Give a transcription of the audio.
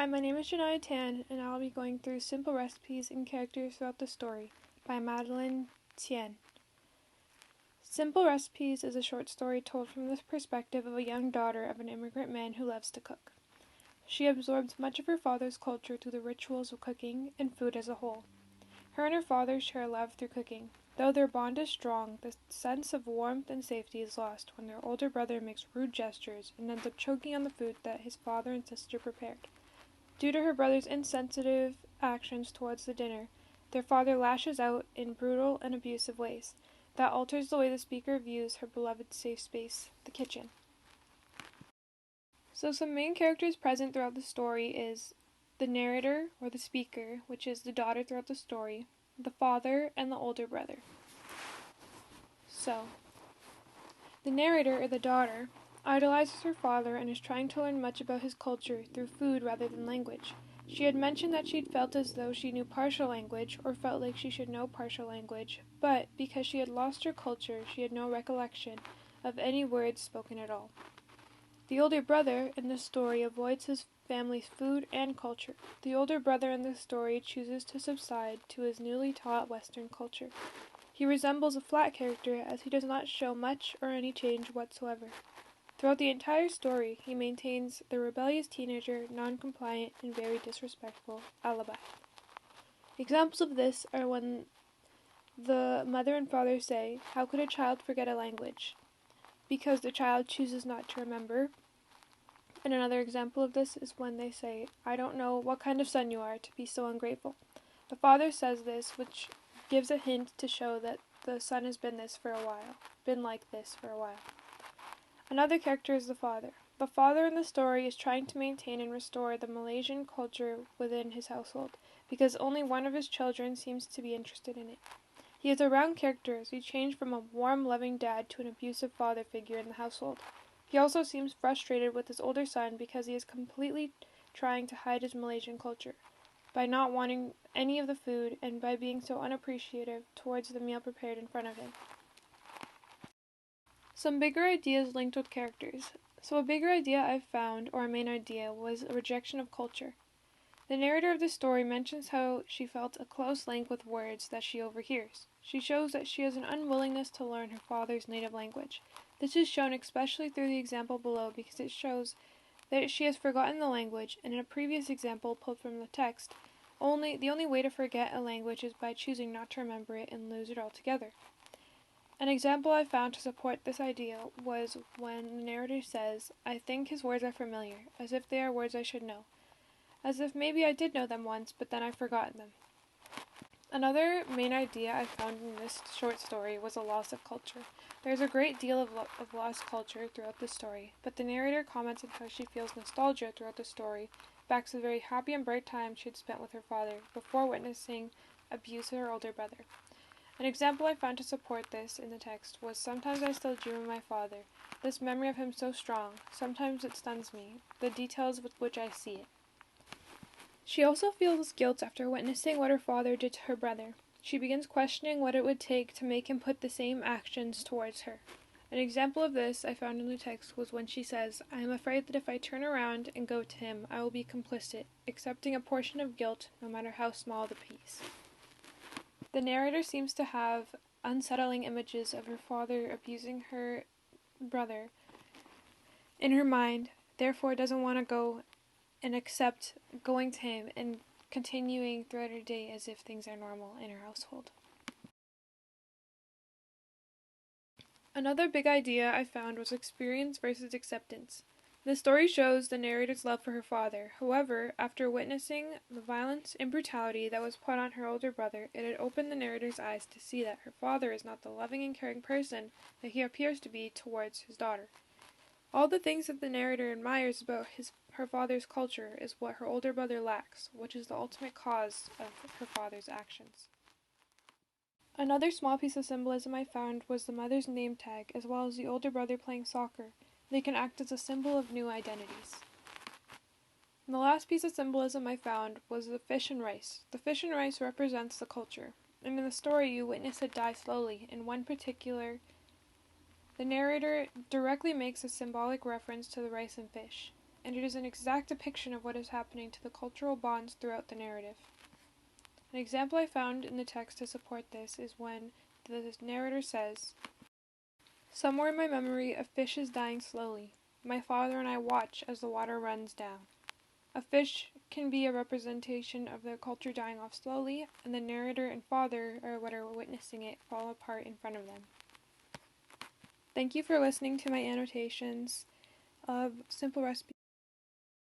Hi, my name is Jahniah Tan, and I'll be going through Simple Recipes and Characters Throughout the Story by Madeline Tien. Simple Recipes is a short story told from the perspective of a young daughter of an immigrant man who loves to cook. She absorbs much of her father's culture through the rituals of cooking and food as a whole. Her and her father share a love through cooking. Though their bond is strong, the sense of warmth and safety is lost when their older brother makes rude gestures and ends up choking on the food that his father and sister prepared. Due to her brother's insensitive actions towards the dinner, their father lashes out in brutal and abusive ways. That alters the way the speaker views her beloved safe space, the kitchen. So some main characters present throughout the story is the narrator, or the speaker, which is the daughter throughout the story, the father, and the older brother. So, the narrator, or the daughter, idolizes her father and is trying to learn much about his culture through food rather than language. She had mentioned that she'd felt as though she knew partial language, or felt like she should know partial language, but because she had lost her culture, she had no recollection of any words spoken at all. The older brother in the story avoids his family's food and culture. The older brother in the story chooses to subside to his newly taught Western culture. He resembles a flat character as he does not show much or any change whatsoever. Throughout the entire story, he maintains the rebellious teenager, non-compliant, and very disrespectful alibi. Examples of this are when the mother and father say, "How could a child forget a language?" Because the child chooses not to remember. And another example of this is when they say, "I don't know what kind of son you are to be so ungrateful." The father says this, which gives a hint to show that the son has been like this for a while. Another character is the father. The father in the story is trying to maintain and restore the Malaysian culture within his household, because only one of his children seems to be interested in it. He is a round character as he changed from a warm, loving dad to an abusive father figure in the household. He also seems frustrated with his older son because he is completely trying to hide his Malaysian culture, by not wanting any of the food and by being so unappreciative towards the meal prepared in front of him. Some bigger ideas linked with characters. So a bigger idea I've found, or a main idea, was a rejection of culture. The narrator of the story mentions how she felt a close link with words that she overhears. She shows that she has an unwillingness to learn her father's native language. This is shown especially through the example below because it shows that she has forgotten the language, and in a previous example pulled from the text, the only way to forget a language is by choosing not to remember it and lose it altogether. An example I found to support this idea was when the narrator says, "I think his words are familiar, as if they are words I should know. As if maybe I did know them once, but then I've forgotten them." Another main idea I found in this short story was a loss of culture. There's a great deal of lost culture throughout the story, but the narrator comments on how she feels nostalgia throughout the story, back to the very happy and bright time she had spent with her father before witnessing abuse of her older brother. An example I found to support this in the text was, "Sometimes I still dream of my father. This memory of him so strong. Sometimes it stuns me, the details with which I see it." She also feels guilt after witnessing what her father did to her brother. She begins questioning what it would take to make him put the same actions towards her. An example of this I found in the text was when she says, "I am afraid that if I turn around and go to him, I will be complicit, accepting a portion of guilt, no matter how small the piece." The narrator seems to have unsettling images of her father abusing her brother in her mind, therefore doesn't want to go and accept going to him and continuing throughout her day as if things are normal in her household. Another big idea I found was experience versus acceptance. The story shows the narrator's love for her father. However, after witnessing the violence and brutality that was put on her older brother, it had opened the narrator's eyes to see that her father is not the loving and caring person that he appears to be towards his daughter. All the things that the narrator admires about her father's culture is what her older brother lacks, which is the ultimate cause of her father's actions. Another small piece of symbolism I found was the mother's name tag, as well as the older brother playing soccer. They can act as a symbol of new identities. And the last piece of symbolism I found was the fish and rice. The fish and rice represents the culture, and in the story you witness it die slowly. In one particular, the narrator directly makes a symbolic reference to the rice and fish. and it is an exact depiction of what is happening to the cultural bonds throughout the narrative. An example I found in the text to support this is when the narrator says, "Somewhere in my memory a fish is dying slowly. My father and I watch as the water runs down." A fish can be a representation of their culture dying off slowly, and the narrator and father are what are witnessing it fall apart in front of them. Thank you for listening to my annotations of simple recipes.